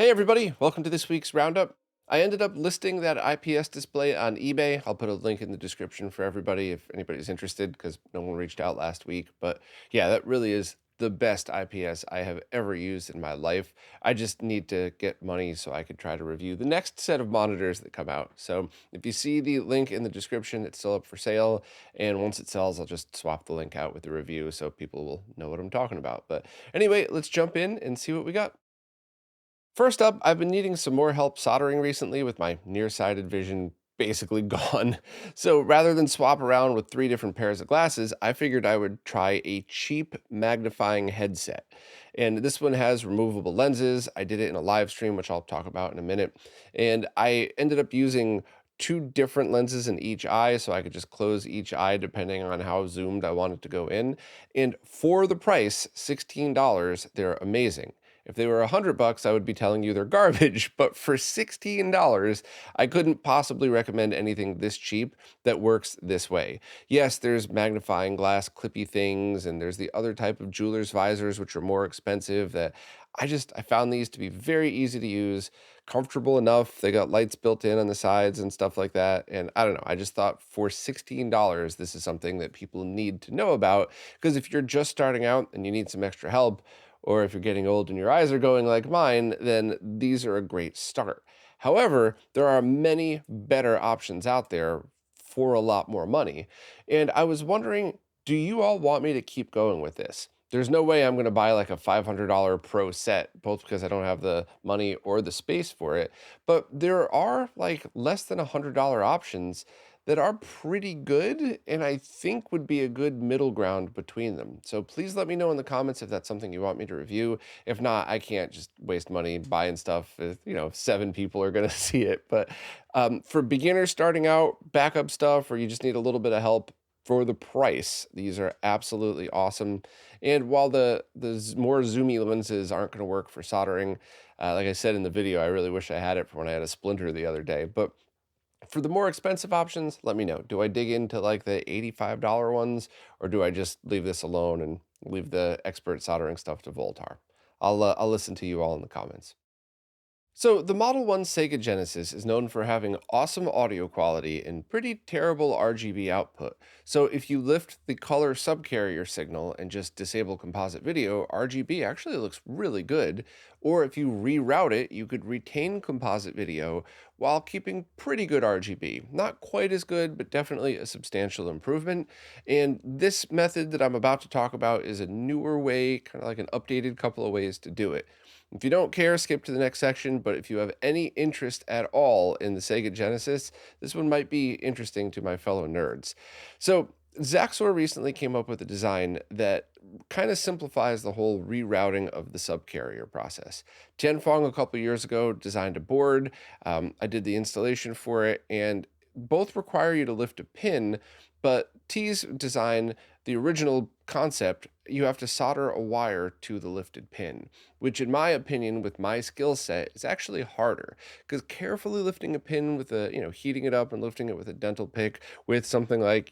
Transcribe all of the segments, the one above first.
Hey everybody, welcome to this week's Roundup. I ended up listing that IPS display on eBay. I'll put a link in the description for everybody if anybody's interested because no one reached out last week. But yeah, that really is the best IPS I have ever used in my life. I just need to get money so I could try to review the next set of monitors that come out. So if you see the link in the description, it's still up for sale. And once it sells, I'll just swap the link out with the review so people will know what I'm talking about. But anyway, let's jump in and see what we got. First up, I've been needing some more help soldering recently with my nearsighted vision basically gone. So rather than swap around with three different pairs of glasses, I figured I would try a cheap magnifying headset. And this one has removable lenses. I did it in a live stream, which I'll talk about in a minute. And I ended up using two different lenses in each eye so I could just close each eye depending on how zoomed I wanted to go in. And for the price, $16, they're amazing. If they were $100, I would be telling you they're garbage, but for $16, I couldn't possibly recommend anything this cheap that works this way. Yes, there's magnifying glass clippy things, and there's the other type of jeweler's visors, which are more expensive that I found these to be very easy to use, comfortable enough. They got lights built in on the sides and stuff like that. And I don't know, I just thought for $16, this is something that people need to know about because if you're just starting out and you need some extra help, or if you're getting old and your eyes are going like mine, then these are a great start. However, there are many better options out there for a lot more money. And I was wondering, do you all want me to keep going with this? There's no way I'm going to buy like a $500 pro set, both because I don't have the money or the space for it. But there are like less than $100 options that are pretty good and I think would be a good middle ground between them. So please let me know in the comments if that's something you want me to review. If not, I can't just waste money buying stuff if, seven people are going to see it. But for beginners starting out, backup stuff, or you just need a little bit of help for the price, these are absolutely awesome. And while the more zoomy lenses aren't going to work for soldering, like I said in the video, I really wish I had it for when I had a splinter the other day. But for the more expensive options, let me know. Do I dig into like the $85 ones or do I just leave this alone and leave the expert soldering stuff to Voltar? I'll listen to you all in the comments. So, the Model 1 Sega Genesis is known for having awesome audio quality and pretty terrible RGB output. So, if you lift the color subcarrier signal and just disable composite video, RGB actually looks really good. Or if you reroute it, you could retain composite video while keeping pretty good RGB. Not quite as good, but definitely a substantial improvement. And this method that I'm about to talk about is a newer way, kind of like an updated couple of ways to do it. If you don't care, skip to the next section, but if you have any interest at all in the Sega Genesis, this one might be interesting to my fellow nerds. So, Zaxor recently came up with a design that kind of simplifies the whole rerouting of the subcarrier process. Tianfeng, a couple years ago, designed a board. I did the installation for it, and both require you to lift a pin, but T's design, the original concept, you have to solder a wire to the lifted pin, which in my opinion, with my skill set, is actually harder because carefully lifting a pin with heating it up and lifting it with a dental pick with something like,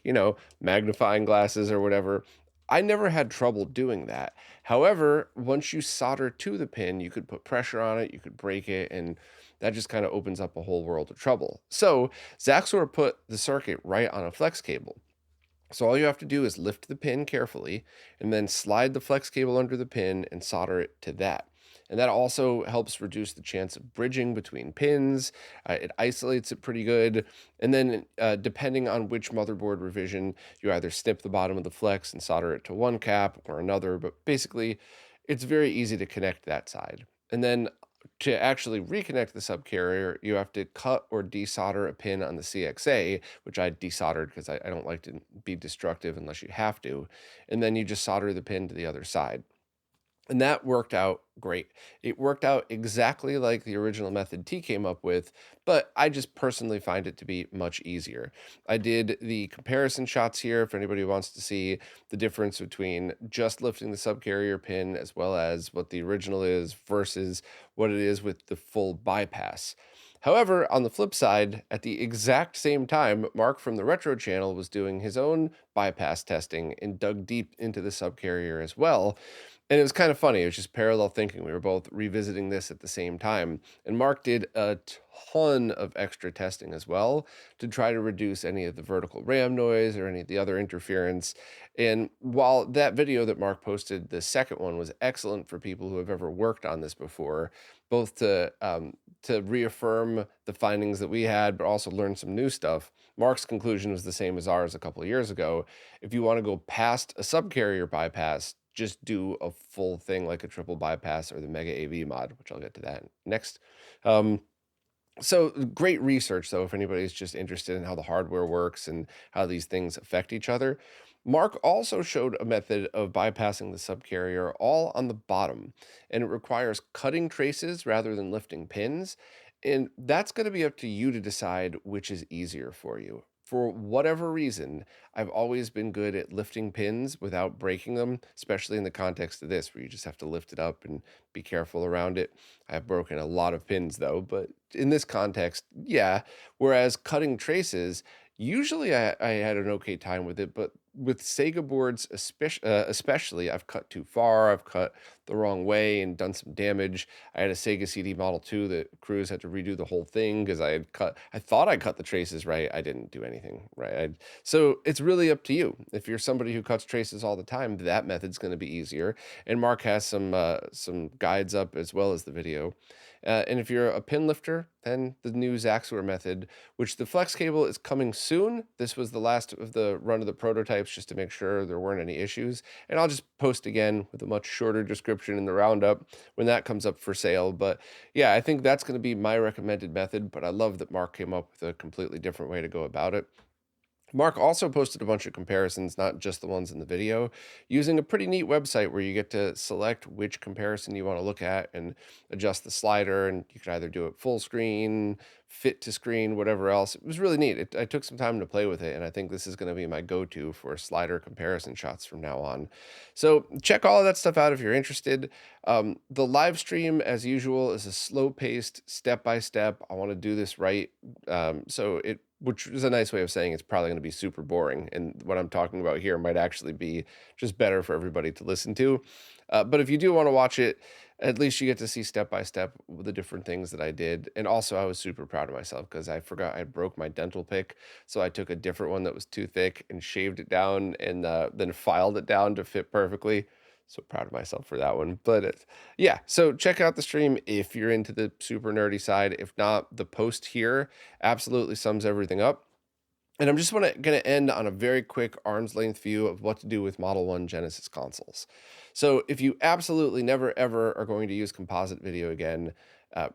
magnifying glasses or whatever, I never had trouble doing that. However, once you solder to the pin, you could put pressure on it, you could break it, and that just kind of opens up a whole world of trouble. So, Zaxor put the circuit right on a flex cable. So all you have to do is lift the pin carefully and then slide the flex cable under the pin and solder it to that. And that also helps reduce the chance of bridging between pins. It isolates it pretty good. And then, depending on which motherboard revision, you either snip the bottom of the flex and solder it to one cap or another. But basically, it's very easy to connect that side. And then to actually reconnect the subcarrier, you have to cut or desolder a pin on the CXA, which I desoldered because I don't like to be destructive unless you have to. And then you just solder the pin to the other side. And that worked out great. It worked out exactly like the original method T came up with, but I just personally find it to be much easier. I did the comparison shots here if anybody wants to see the difference between just lifting the subcarrier pin as well as what the original is versus what it is with the full bypass. However, on the flip side, at the exact same time, Mark from the Retro channel was doing his own bypass testing and dug deep into the subcarrier as well. And it was kind of funny. It was just parallel thinking. We were both revisiting this at the same time. And Mark did a ton of extra testing as well to try to reduce any of the vertical RAM noise or any of the other interference. And while that video that Mark posted, the second one, was excellent for people who have ever worked on this before, both to reaffirm the findings that we had, but also learn some new stuff. Mark's conclusion was the same as ours a couple of years ago. If you want to go past a subcarrier bypass, just do a full thing like a triple bypass or the Mega AV mod, which I'll get to that next. Um, so great research, though, if anybody's just interested in how the hardware works and how these things affect each other. Mark also showed a method of bypassing the subcarrier all on the bottom, and it requires cutting traces rather than lifting pins. And that's going to be up to you to decide which is easier for you. For whatever reason, I've always been good at lifting pins without breaking them, especially in the context of this, where you just have to lift it up and be careful around it. I've broken a lot of pins though, but in this context, yeah. Whereas cutting traces, usually I had an okay time with it, but with Sega boards, especially, I've cut too far, I've cut the wrong way and done some damage. I had a Sega CD Model 2 that Cruz had to redo the whole thing because I thought I cut the traces right. I didn't do anything right. So it's really up to you. If you're somebody who cuts traces all the time, that method's going to be easier. And Mark has some guides up as well as the video. And if you're a pin lifter, then the new Zaxor method, which the flex cable is coming soon. This was the last of the run of the prototypes just to make sure there weren't any issues. And I'll just post again with a much shorter description in the roundup when that comes up for sale. But yeah, I think that's going to be my recommended method. But I love that Mark came up with a completely different way to go about it. Mark also posted a bunch of comparisons, not just the ones in the video, using a pretty neat website where you get to select which comparison you want to look at and adjust the slider. And you could either do it full screen, fit to screen, whatever else. It was really neat. I took some time to play with it, and I think this is going to be my go-to for slider comparison shots from now on. So check all of that stuff out if you're interested. The live stream, as usual, is a slow-paced, step-by-step. I want to do this right. Which is a nice way of saying it's probably going to be super boring. And what I'm talking about here might actually be just better for everybody to listen to. But if you do want to watch it, at least you get to see step by step the different things that I did. And also, I was super proud of myself because I forgot I broke my dental pick. So I took a different one that was too thick and shaved it down and then filed it down to fit perfectly. So proud of myself for that one. But yeah, so check out the stream if you're into the super nerdy side. If not, the post here absolutely sums everything up. And I'm just going to end on a very quick arm's length view of what to do with Model 1 Genesis consoles. So if you absolutely never, ever are going to use composite video again,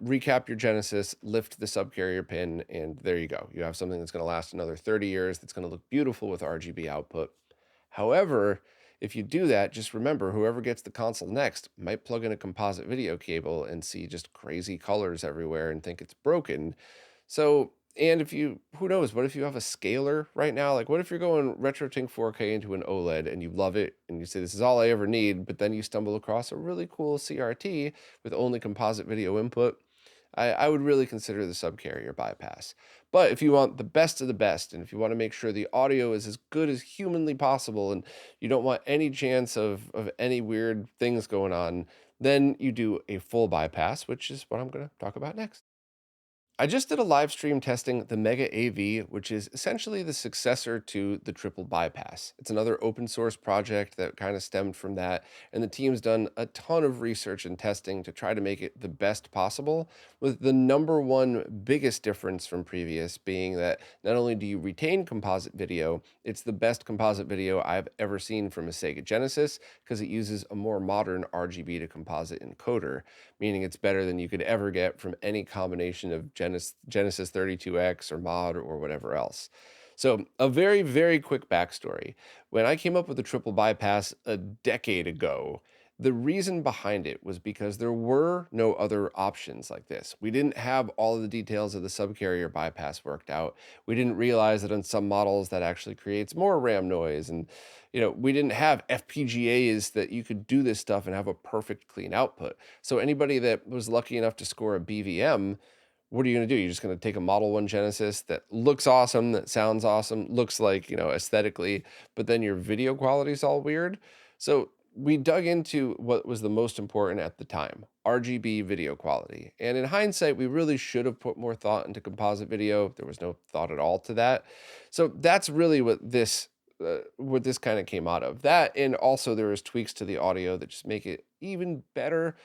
recap your Genesis, lift the subcarrier pin, and there you go. You have something that's going to last another 30 years that's going to look beautiful with RGB output. However, if you do that, just remember whoever gets the console next might plug in a composite video cable and see just crazy colors everywhere and think it's broken. So, and who knows, what if you have a scaler right now? Like, what if you're going RetroTink 4K into an OLED and you love it and you say, this is all I ever need, but then you stumble across a really cool CRT with only composite video input? I would really consider the subcarrier bypass. But if you want the best of the best, and if you want to make sure the audio is as good as humanly possible, and you don't want any chance of any weird things going on, then you do a full bypass, which is what I'm going to talk about next. I just did a live stream testing the Mega AV, which is essentially the successor to the triple bypass. It's another open source project that kind of stemmed from that, and the team's done a ton of research and testing to try to make it the best possible, with the number one biggest difference from previous being that not only do you retain composite video, it's the best composite video I've ever seen from a Sega Genesis because it uses a more modern RGB to composite encoder, meaning it's better than you could ever get from any combination of Genesis 32X or mod or whatever else. So, a very, very quick backstory. When I came up with the triple bypass a decade ago, the reason behind it was because there were no other options like this. We didn't have all of the details of the subcarrier bypass worked out. We didn't realize that on some models that actually creates more RAM noise. And, we didn't have FPGAs that you could do this stuff and have a perfect clean output. So anybody that was lucky enough to score a BVM, what are you going to do? You're just going to take a Model 1 Genesis that looks awesome, that sounds awesome, looks like, aesthetically, but then your video quality is all weird. So we dug into what was the most important at the time, RGB video quality. And in hindsight, we really should have put more thought into composite video. There was no thought at all to that. So that's really what this kind of came out of. That, and also there was tweaks to the audio that just make it even better.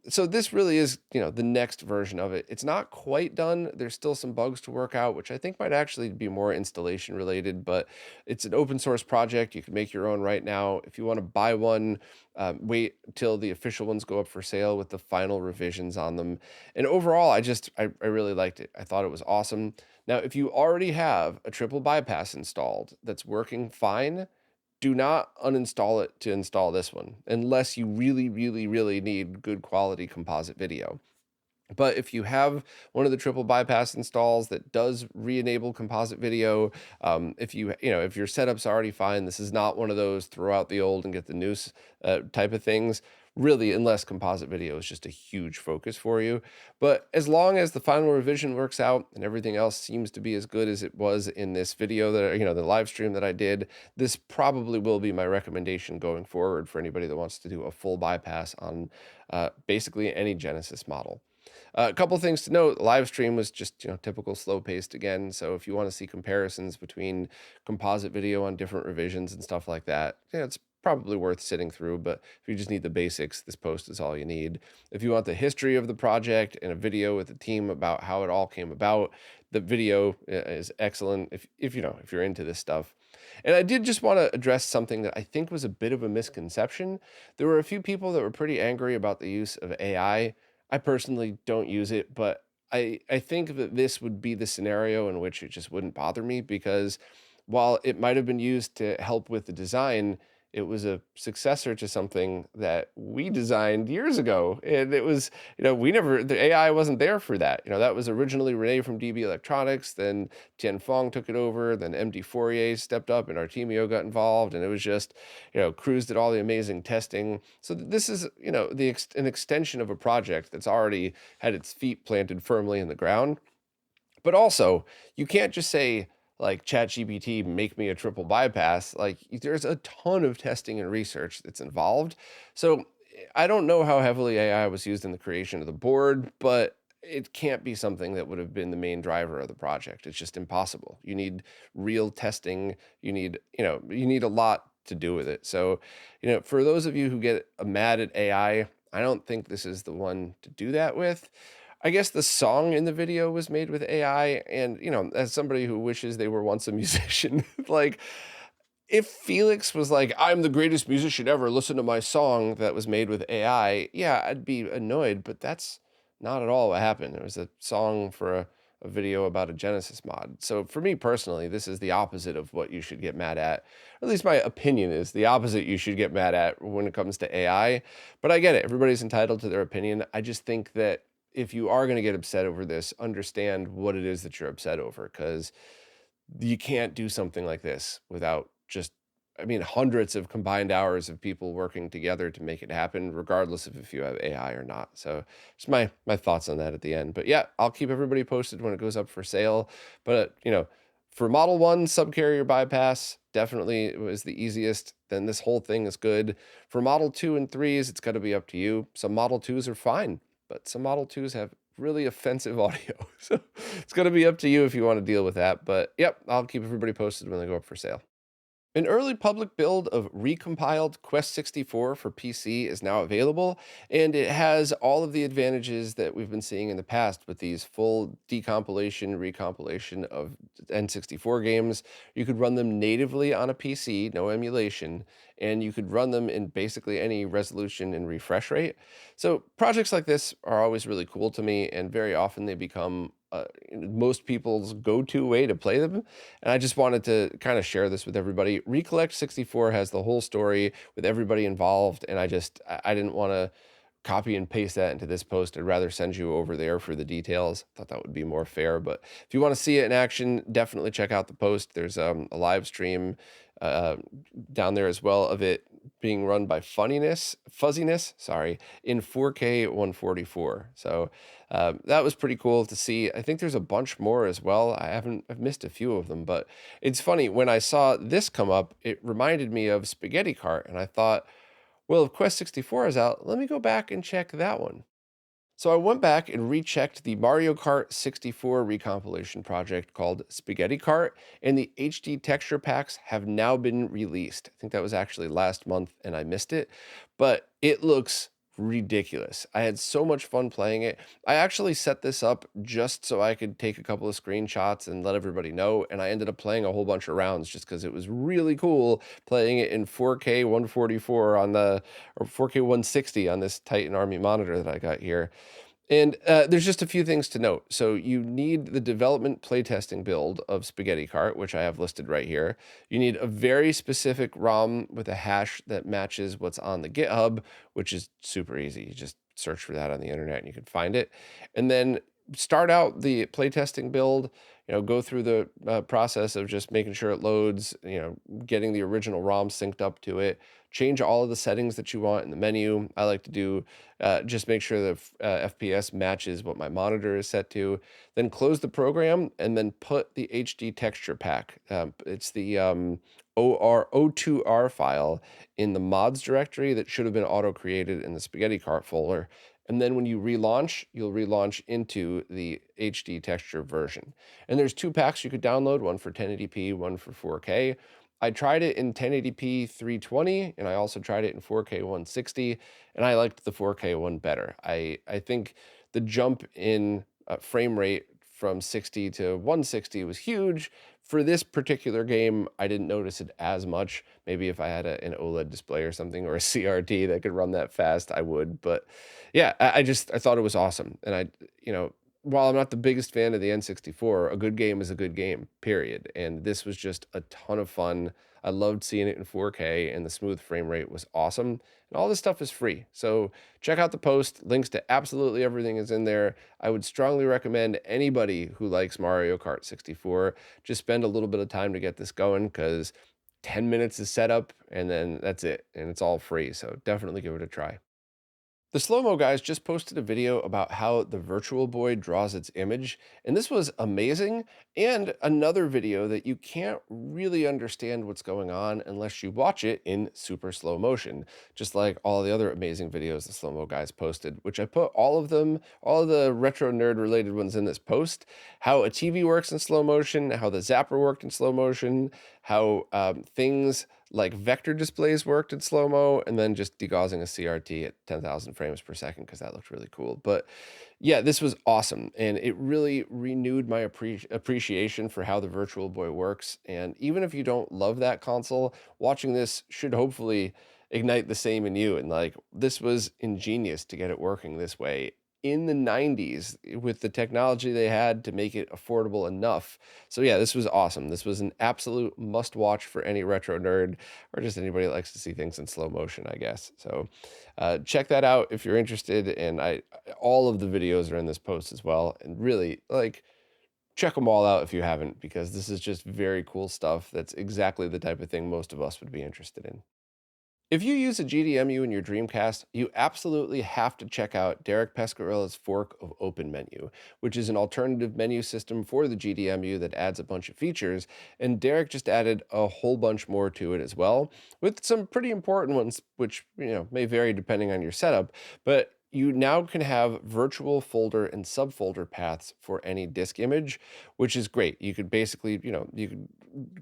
So this really is, the next version of it. It's not quite done. There's still some bugs to work out, which I think might actually be more installation related, but it's an open source project. You can make your own right now. If you want to buy one, wait till the official ones go up for sale with the final revisions on them. And overall, I really liked it. I thought it was awesome. Now, if you already have a triple bypass installed that's working fine, do not uninstall it to install this one unless you really, really, really need good quality composite video. But if you have one of the triple bypass installs that does re-enable composite video, if your setup's already fine, this is not one of those throw out the old and get the new type of things. Really, unless composite video is just a huge focus for you. But as long as the final revision works out and everything else seems to be as good as it was in this video the live stream that I did, this probably will be my recommendation going forward for anybody that wants to do a full bypass on basically any Genesis model. A couple things to note, live stream was just, typical slow paced again. So if you want to see comparisons between composite video on different revisions and stuff like that, it's probably worth sitting through. But if you just need the basics, this post is all you need. If you want the history of the project and a video with the team about how it all came about, the video is excellent if you're into this stuff. And I did just want to address something that I think was a bit of a misconception. There were a few people that were pretty angry about the use of AI. I personally don't use it, but I think that this would be the scenario in which it just wouldn't bother me because while it might have been used to help with the design, it was a successor to something that we designed years ago. And it was, the AI wasn't there for that. That was originally Renee from DB Electronics, then Tian Fong took it over, then MD Fourier stepped up and Artemio got involved. And it was just, Cruz did all the amazing testing. So this is, an extension of a project that's already had its feet planted firmly in the ground. But also, you can't just say, like ChatGPT, make me a triple bypass. Like there's a ton of testing and research that's involved. So I don't know how heavily AI was used in the creation of the board, but it can't be something that would have been the main driver of the project. It's just impossible. You need real testing. You need a lot to do with it. So, for those of you who get mad at AI, I don't think this is the one to do that with. I guess the song in the video was made with AI, and as somebody who wishes they were once a musician, like if Felix was like, "I'm the greatest musician ever, listen to my song that was made with AI," yeah, I'd be annoyed, but that's not at all what happened. It was a song for a video about a Genesis mod. So for me personally, this is the opposite of what you should get mad at. Or at least my opinion is the opposite you should get mad at when it comes to AI. But I get it. Everybody's entitled to their opinion. I just think that if you are going to get upset over this, understand what it is that you're upset over, because you can't do something like this without hundreds of combined hours of people working together to make it happen, regardless of if you have AI or not. So just my thoughts on that at the end. But yeah, I'll keep everybody posted when it goes up for sale. But, for Model 1 subcarrier bypass, definitely it was the easiest. Then this whole thing is good. For Model 2 and 3s, it's got to be up to you. Some Model 2s are fine, but some Model 2s have really offensive audio. So it's going to be up to you if you want to deal with that. But yep, I'll keep everybody posted when they go up for sale. An early public build of recompiled Quest 64 for PC is now available, and it has all of the advantages that we've been seeing in the past with these full decompilation, recompilation of N64 games. You could run them natively on a PC, no emulation, and you could run them in basically any resolution and refresh rate. So projects like this are always really cool to me, and very often they become most people's go-to way to play them. And I just wanted to kind of share this with everybody. Recollect 64 has the whole story with everybody involved, and I didn't want to copy and paste that into this post. I'd rather send you over there for the details. Thought that would be more fair. But if you want to see it in action, definitely check out the post. There's a live stream down there as well of it being run by Fuzziness, sorry, in 4K 144. So that was pretty cool to see. I think there's a bunch more as well. I've missed a few of them, but it's funny when I saw this come up, it reminded me of Spaghetti Kart, and I thought, Well, if Quest 64 is out, let me go back and check that one. So I went back and rechecked the Mario Kart 64 recompilation project called Spaghetti Kart, and the HD texture packs have now been released. I think that was actually last month and I missed it, but it looks ridiculous. I had so much fun playing it. I actually set this up just so I could take a couple of screenshots and let everybody know, and I ended up playing a whole bunch of rounds just because it was really cool playing it in 4K 144 on the or 4K 160 on this Titan Army monitor that I got here. And there's just a few things to note. So you need the development playtesting build of Spaghetti Kart, which I have listed right here. You need a very specific ROM with a hash that matches what's on the GitHub, which is super easy. You just search for that on the internet and you can find it. And then start out the playtesting build, go through the process of just making sure it loads, getting the original ROM synced up to it, change all of the settings that you want in the menu. I like to do just make sure the FPS matches what my monitor is set to, then close the program and then put the HD texture pack. It's the O2R file in the mods directory that should have been auto created in the Spaghetti Kart folder. And then when you relaunch, you'll relaunch into the HD texture version. And there's two packs you could download, one for 1080p, one for 4K. I tried it in 1080p 320, and I also tried it in 4K 160, and I liked the 4K one better. I think the jump in frame rate from 60 to 160 was huge. For this particular game, I didn't notice it as much. Maybe if I had an OLED display or something or a CRT that could run that fast, I would. But yeah, I thought it was awesome. And while I'm not the biggest fan of the N64, a good game is a good game, period. And this was just a ton of fun. I loved seeing it in 4K, and the smooth frame rate was awesome. And all this stuff is free. So check out the post. Links to absolutely everything is in there. I would strongly recommend anybody who likes Mario Kart 64 just spend a little bit of time to get this going, because 10 minutes is setup and then that's it. And it's all free. So definitely give it a try. The Slow-Mo guys just posted a video about how the Virtual Boy draws its image, and this was amazing, and another video that you can't really understand what's going on unless you watch it in super slow motion, just like all the other amazing videos the Slow-Mo guys posted, which I put all of them, all of the retro nerd related ones in this post, how a TV works in slow motion, how the zapper worked in slow motion, how things like vector displays worked in slow-mo, and then just degaussing a CRT at 10,000 frames per second because that looked really cool. But yeah, this was awesome, and it really renewed my appreciation for how the Virtual Boy works. And even if you don't love that console, watching this should hopefully ignite the same in you. And like, this was ingenious to get it working this way in the 90s with the technology they had to make it affordable enough. So yeah, this was awesome. This was an absolute must watch for any retro nerd or just anybody that likes to see things in slow motion, I guess. So check that out if you're interested. And all of the videos are in this post as well. And really, like, check them all out if you haven't, because this is just very cool stuff. That's exactly the type of thing most of us would be interested in. If you use a GDMU in your Dreamcast, you absolutely have to check out Derek Pescarella's fork of OpenMenu, which is an alternative menu system for the GDMU that adds a bunch of features, and Derek just added a whole bunch more to it as well, with some pretty important ones, which may vary depending on your setup, but you now can have virtual folder and subfolder paths for any disk image, which is great. You could basically, you could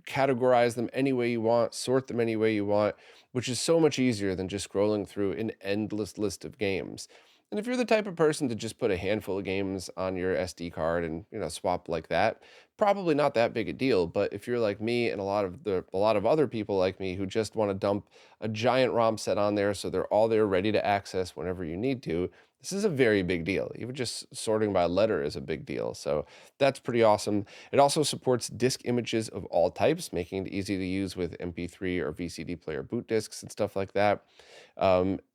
categorize them any way you want, sort them any way you want, which is so much easier than just scrolling through an endless list of games. And if you're the type of person to just put a handful of games on your SD card and swap like that, probably not that big a deal. But if you're like me and a lot of other people like me who just want to dump a giant ROM set on there so they're all there ready to access whenever you need to, this is a very big deal. Even just sorting by letter is a big deal. So that's pretty awesome. It also supports disk images of all types, making it easy to use with MP3 or VCD player boot disks and stuff like that.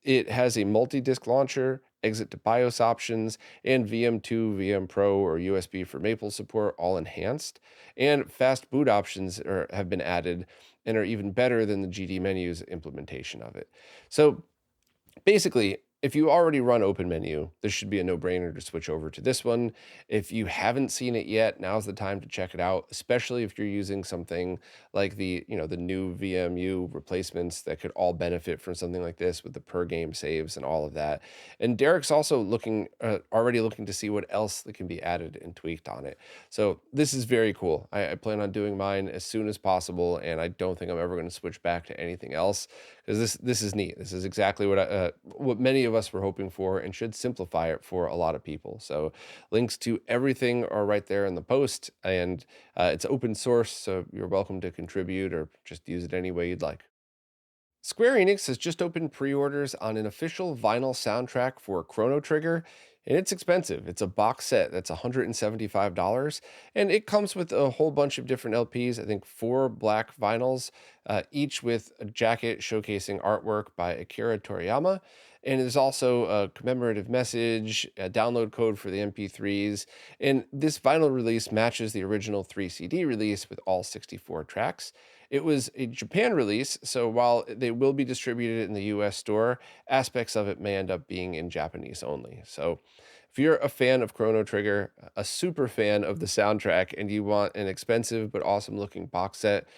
It has a multi-disk launcher, exit to BIOS options, and VM2, VM Pro, or USB for Maple support, all enhanced. And fast boot options have been added and are even better than the GD Menu's implementation of it. So basically, If you already run OpenMenu, this should be a no-brainer to switch over to this one. If you haven't seen it yet, now's the time to check it out, especially if you're using something like the new VMU replacements that could all benefit from something like this with the per game saves and all of that. And Derek's also already looking to see what else that can be added and tweaked on it. So this is very cool. I plan on doing mine as soon as possible, and I don't think I'm ever going to switch back to anything else because this is neat. This is exactly what many of us were hoping for, and should simplify it for a lot of people. So links to everything are right there in the post, and it's open source, so you're welcome to contribute or just use it any way you'd like. Square Enix has just opened pre-orders on an official vinyl soundtrack for Chrono Trigger, and it's expensive. It's a box set that's $175, and it comes with a whole bunch of different LPs. I think four black vinyls, each with a jacket showcasing artwork by Akira Toriyama. And there's also a commemorative message, a download code for the MP3s. And this vinyl release matches the original 3 CD release with all 64 tracks. It was a Japan release, so while they will be distributed in the US store, aspects of it may end up being in Japanese only. So if you're a fan of Chrono Trigger, a super fan of the soundtrack, and you want an expensive but awesome looking box set,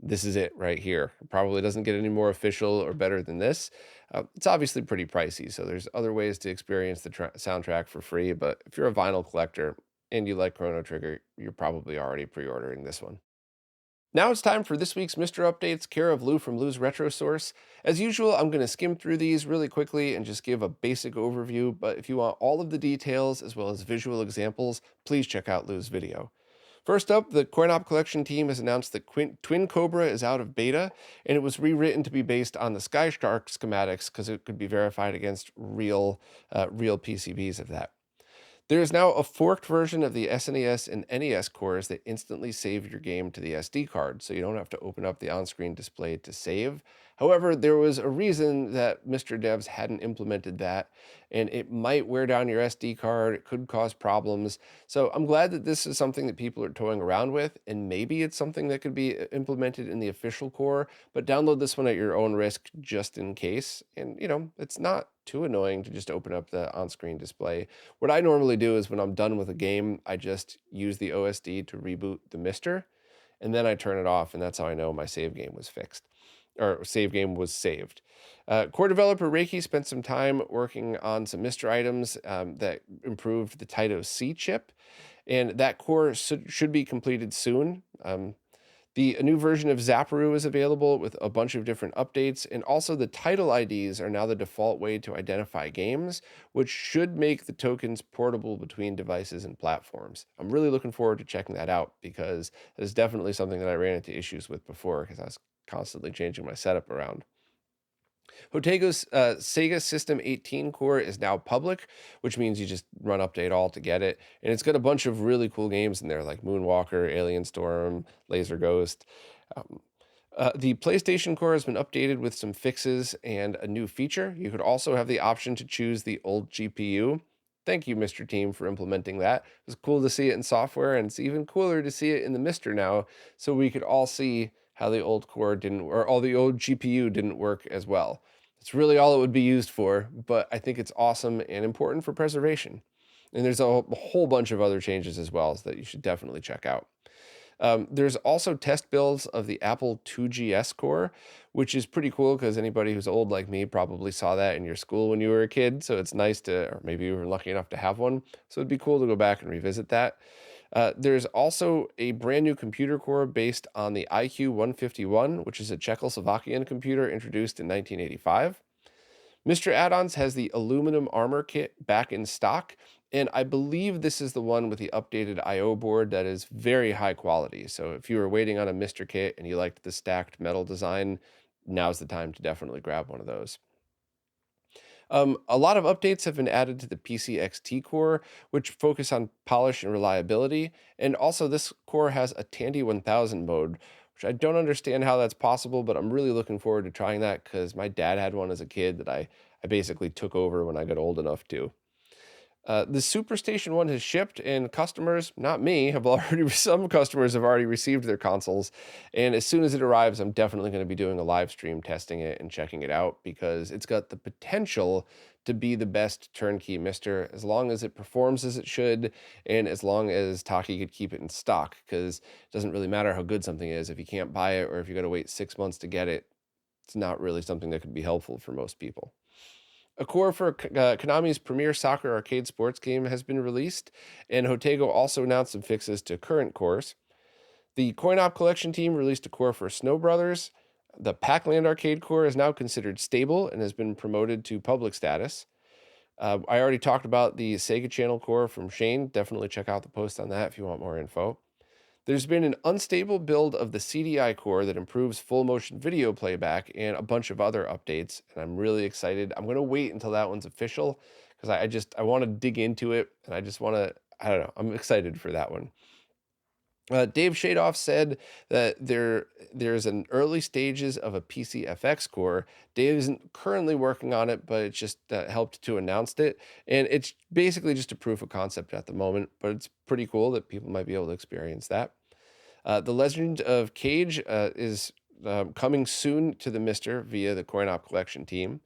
this is it right here. It probably doesn't get any more official or better than this. It's obviously pretty pricey, so there's other ways to experience the soundtrack for free. But if you're a vinyl collector and you like Chrono Trigger, you're probably already pre ordering this one. Now it's time for this week's Mr. Updates, care of Lou from Lou's Retro Source. As usual, I'm going to skim through these really quickly and just give a basic overview, but if you want all of the details as well as visual examples, please check out Lou's video. First up, the Coin-Op Collection team has announced that Twin Cobra is out of beta, and it was rewritten to be based on the Sky Shark schematics because it could be verified against real PCBs of that. There is now a forked version of the SNES and NES cores that instantly save your game to the SD card, so you don't have to open up the on-screen display to save. However, there was a reason that Mr. Devs hadn't implemented that, and it might wear down your SD card, it could cause problems. So I'm glad that this is something that people are toying around with, and maybe it's something that could be implemented in the official core, but download this one at your own risk just in case. And, it's not too annoying to just open up the on-screen display. What I normally do is when I'm done with a game, I just use the OSD to reboot the Mister, and then I turn it off, and that's how I know my save game was fixed, or save game was saved. Core developer Reiki spent some time working on some Mister items that improved the Taito C chip, and that core should be completed soon. A new version of Zapperoo is available with a bunch of different updates, and also the title IDs are now the default way to identify games, which should make the tokens portable between devices and platforms. I'm really looking forward to checking that out because that is definitely something that I ran into issues with before because I was constantly changing my setup around. Hotego's Sega System 18 core is now public, which means you just run update all to get it. And it's got a bunch of really cool games in there like Moonwalker, Alien Storm, Laser Ghost. Um, the PlayStation Core has been updated with some fixes and a new feature. You could also have the option to choose the old GPU. Thank you, Mr. Team, for implementing that. It was cool to see it in software, and it's even cooler to see it in the Mister now, so we could all see how the old core didn't, or all the old GPU didn't work as well. It's really all it would be used for, but I think it's awesome and important for preservation. And there's a whole bunch of other changes as well that you should definitely check out. There's also test builds of the Apple 2GS core, which is pretty cool because anybody who's old like me probably saw that in your school when you were a kid. So it's nice to, or maybe you were lucky enough to have one. So it'd be cool to go back and revisit that. There's also a brand new computer core based on the IQ 151, which is a Czechoslovakian computer introduced in 1985. Mr. Add-ons has the aluminum armor kit back in stock, and I believe this is the one with the updated I/O board that is very high quality. So if you were waiting on a Mr. kit and you liked the stacked metal design, now's the time to definitely grab one of those. A lot of updates have been added to the PCXT core, which focus on polish and reliability. And also, this core has a Tandy 1000 mode, which I don't understand how that's possible, but I'm really looking forward to trying that because my dad had one as a kid that I basically took over when I got old enough to. The Superstation 1 has shipped, and customers, not me, have already, some customers have already received their consoles. And as soon as it arrives, I'm definitely going to be doing a live stream testing it and checking it out because it's got the potential to be the best turnkey mister as long as it performs as it should and as long as Taki could keep it in stock. Because it doesn't really matter how good something is if you can't buy it or if you got to wait 6 months to get it. It's not really something that could be helpful for most people. A core for Konami's premier soccer arcade sports game has been released, and Hotego also announced some fixes to current cores. The Coin-Op Collection team released a core for Snow Brothers. The Pac-Land arcade core is now considered stable and has been promoted to public status. I already talked about the Sega Channel core from Shane. Definitely check out the post on that if you want more info. There's been an unstable build of the CDI core that improves full motion video playback and a bunch of other updates, and I'm really excited. I'm gonna wait until that one's official because I want to dig into it, and I just want to I don't know. I'm excited for that one. Dave Shadoff said that there's an early stages of a PCFX core. Dave isn't currently working on it, but it just helped to announce it, and it's basically just a proof of concept at the moment. But it's pretty cool that people might be able to experience that. The Legend of Cage is coming soon to the Mister via the Coin-Op Collection team.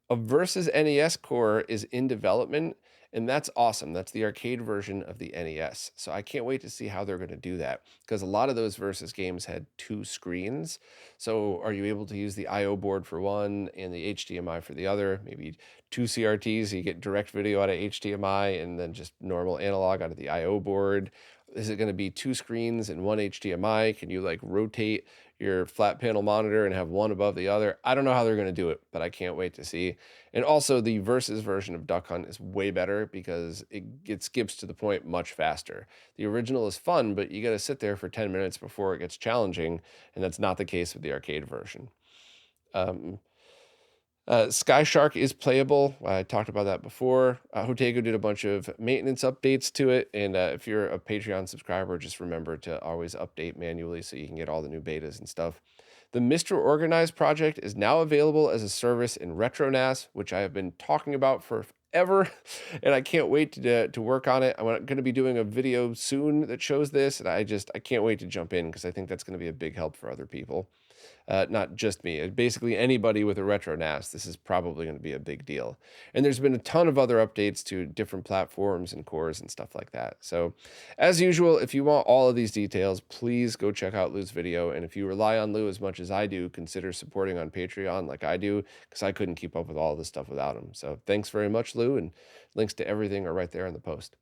A Versus NES core is in development, and that's awesome. That's the arcade version of the NES. So I can't wait to see how they're going to do that because a lot of those Versus games had two screens. So are you able to use the I/O board for one and the HDMI for the other? Maybe two CRTs, so you get direct video out of HDMI and then just normal analog out of the I/O board. Is it going to be two screens and one HDMI? Can you like rotate your flat panel monitor and have one above the other? I don't know how they're going to do it, but I can't wait to see. And also, the Versus version of Duck Hunt is way better because it skips to the point much faster. The original is fun, but you got to sit there for 10 minutes before it gets challenging, and that's not the case with the arcade version. Um, Sky Shark is playable. I talked about that before. Hotego did a bunch of maintenance updates to it, and if you're a Patreon subscriber, just remember to always update manually so you can get all the new betas and stuff. The Mr. Organized project is now available as a service in RetroNAS, which I have been talking about for ever, and I can't wait to work on it. I'm going to be doing a video soon that shows this, and I can't wait to jump in because I think that's going to be a big help for other people. Not just me, basically anybody with a retro NAS, this is probably going to be a big deal. And there's been a ton of other updates to different platforms and cores and stuff like that. So, as usual, if you want all of these details, please go check out Lou's video. And if you rely on Lou as much as I do, consider supporting on Patreon like I do, because I couldn't keep up with all this stuff without him. So, thanks very much, Lou. And links to everything are right there in the post.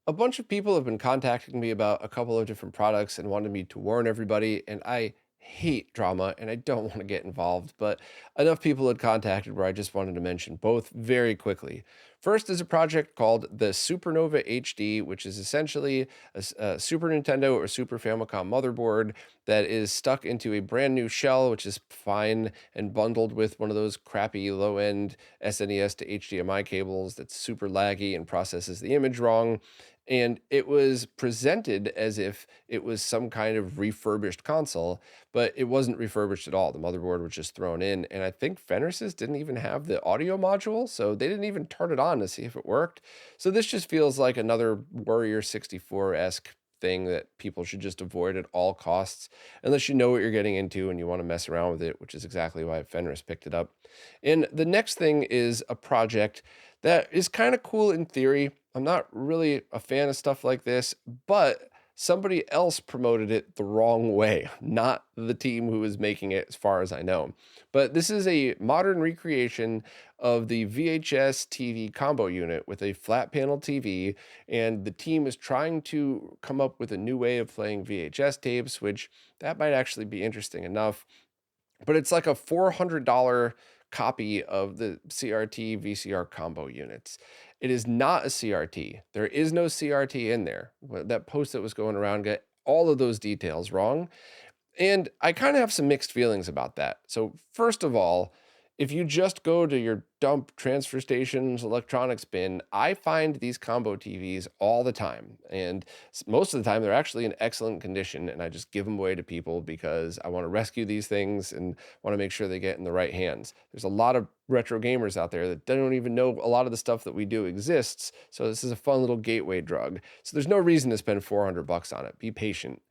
A bunch of people have been contacting me about a couple of different products and wanted me to warn everybody, and I hate drama and I don't want to get involved, but enough people had contacted where I just wanted to mention both very quickly. First is a project called the Supernova HD, which is essentially a Super Nintendo or Super Famicom motherboard that is stuck into a brand new shell, which is fine, and bundled with one of those crappy low end SNES to HDMI cables that's super laggy and processes the image wrong. And it was presented as if it was some kind of refurbished console, but it wasn't refurbished at all. The motherboard was just thrown in, and I think Fenris's didn't even have the audio module, so they didn't even turn it on to see if it worked. So this just feels like another Warrior 64-esque thing that people should just avoid at all costs, unless you know what you're getting into and you want to mess around with it, which is exactly why Fenris picked it up. And the next thing is a project that is kind of cool in theory. I'm not really a fan of stuff like this, but somebody else promoted it the wrong way, not the team who is making it, as far as I know. But this is a modern recreation of the VHS TV combo unit with a flat panel TV, and the team is trying to come up with a new way of playing VHS tapes, which that might actually be interesting enough. But it's like a $400 copy of the CRT VCR combo units. It is not a CRT. There is no CRT in there. That post that was going around got all of those details wrong. And I kind of have some mixed feelings about that. So, first of all, If you just go to your dump transfer stations electronics bin, I find these combo TVs all the time. And most of the time, they're actually in excellent condition. And I just give them away to people because I want to rescue these things and want to make sure they get in the right hands. There's a lot of retro gamers out there that don't even know a lot of the stuff that we do exists. So this is a fun little gateway drug. So there's no reason to spend 400 bucks on it. Be patient.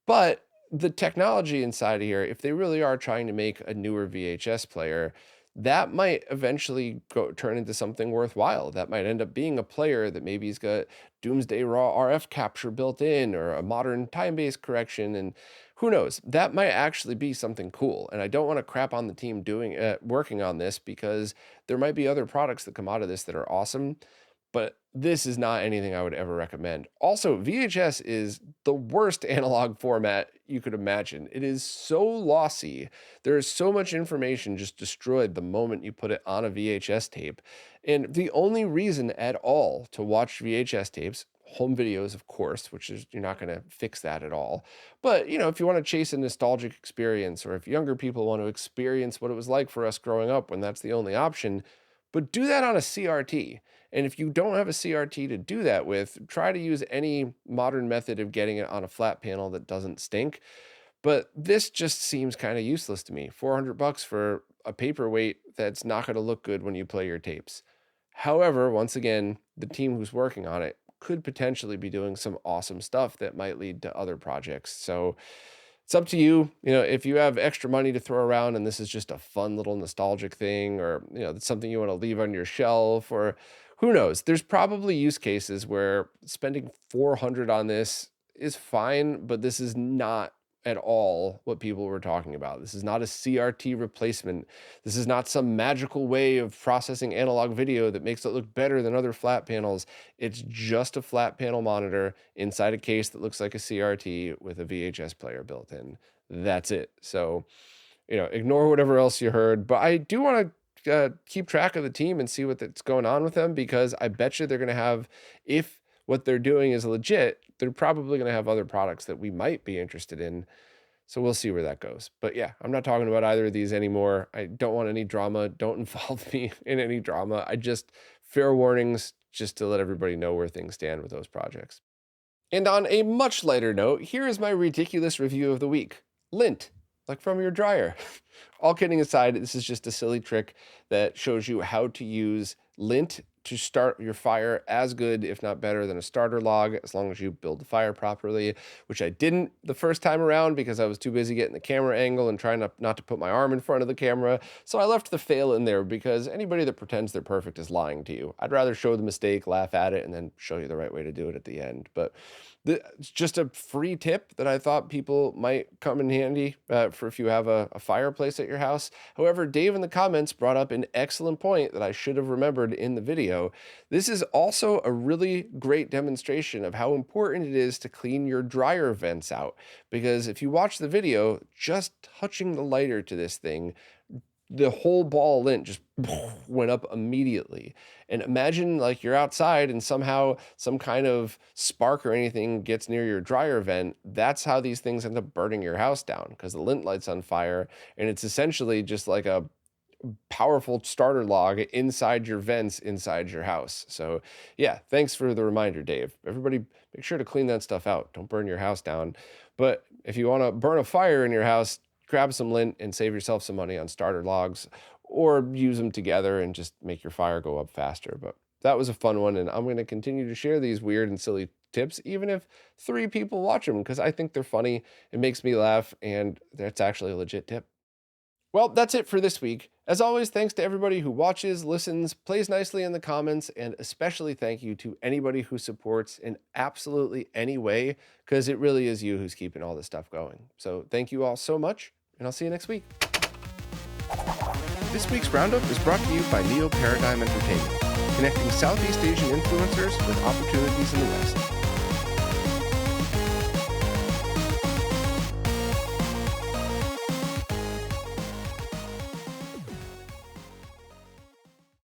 But the technology inside of here, if they really are trying to make a newer VHS player, that might eventually turn into something worthwhile. That might end up being a player that maybe has got Doomsday Raw RF capture built in or a modern time-based correction. And who knows, that might actually be something cool. And I don't want to crap on the team working on this, because there might be other products that come out of this that are awesome. But this is not anything I would ever recommend. Also, VHS is the worst analog format you could imagine. It is so lossy. There is so much information just destroyed the moment you put it on a VHS tape. And the only reason at all to watch VHS tapes, home videos, of course, which is, you're not going to fix that at all. But, if you want to chase a nostalgic experience, or if younger people want to experience what it was like for us growing up when that's the only option, but do that on a CRT. And if you don't have a CRT to do that with, try to use any modern method of getting it on a flat panel that doesn't stink. But this just seems kind of useless to me. 400 bucks for a paperweight that's not going to look good when you play your tapes. However, once again, the team who's working on it could potentially be doing some awesome stuff that might lead to other projects. So it's up to you. If you have extra money to throw around and this is just a fun little nostalgic thing, or, it's something you want to leave on your shelf, or who knows, there's probably use cases where spending 400 on this is fine, but this is not at all what people were talking about. This is not a CRT replacement. This is not some magical way of processing analog video that makes it look better than other flat panels. It's just a flat panel monitor inside a case that looks like a CRT with a VHS player built in. That's it. So, ignore whatever else you heard. But I do want to keep track of the team and see what's going on with them, because I bet you they're going to have, if what they're doing is legit, they're probably going to have other products that we might be interested in. So we'll see where that goes. But yeah, I'm not talking about either of these anymore. I don't want any drama. Don't involve me in any drama. Fair warnings, just to let everybody know where things stand with those projects. And on a much lighter note, here is my ridiculous review of the week. Lint, like from your dryer. All kidding aside, this is just a silly trick that shows you how to use lint to start your fire as good, if not better, than a starter log, as long as you build the fire properly, which I didn't the first time around because I was too busy getting the camera angle and trying not to put my arm in front of the camera. So I left the fail in there, because anybody that pretends they're perfect is lying to you. I'd rather show the mistake, laugh at it, and then show you the right way to do it at the end. But it's just a free tip that I thought people might come in handy for if you have a fireplace at your house. However, Dave in the comments brought up an excellent point that I should have remembered in the video. This is also a really great demonstration of how important it is to clean your dryer vents out, because if you watch the video, just touching the lighter to this thing, the whole ball of lint just went up immediately. And imagine like you're outside and somehow some kind of spark or anything gets near your dryer vent. That's how these things end up burning your house down, because the lint light's on fire, and it's essentially just like a powerful starter log inside your vents inside your house. So yeah, thanks for the reminder, Dave. Everybody make sure to clean that stuff out. Don't burn your house down. But if you want to burn a fire in your house, grab some lint and save yourself some money on starter logs, or use them together and just make your fire go up faster. But that was a fun one, and I'm going to continue to share these weird and silly tips, even if 3 people watch them, because I think they're funny. It makes me laugh, and that's actually a legit tip. Well, that's it for this week. As always, thanks to everybody who watches, listens, plays nicely in the comments, and especially thank you to anybody who supports in absolutely any way, because it really is you who's keeping all this stuff going. So thank you all so much, and I'll see you next week. This week's Roundup is brought to you by Neo Paradigm Entertainment, connecting Southeast Asian influencers with opportunities in the West.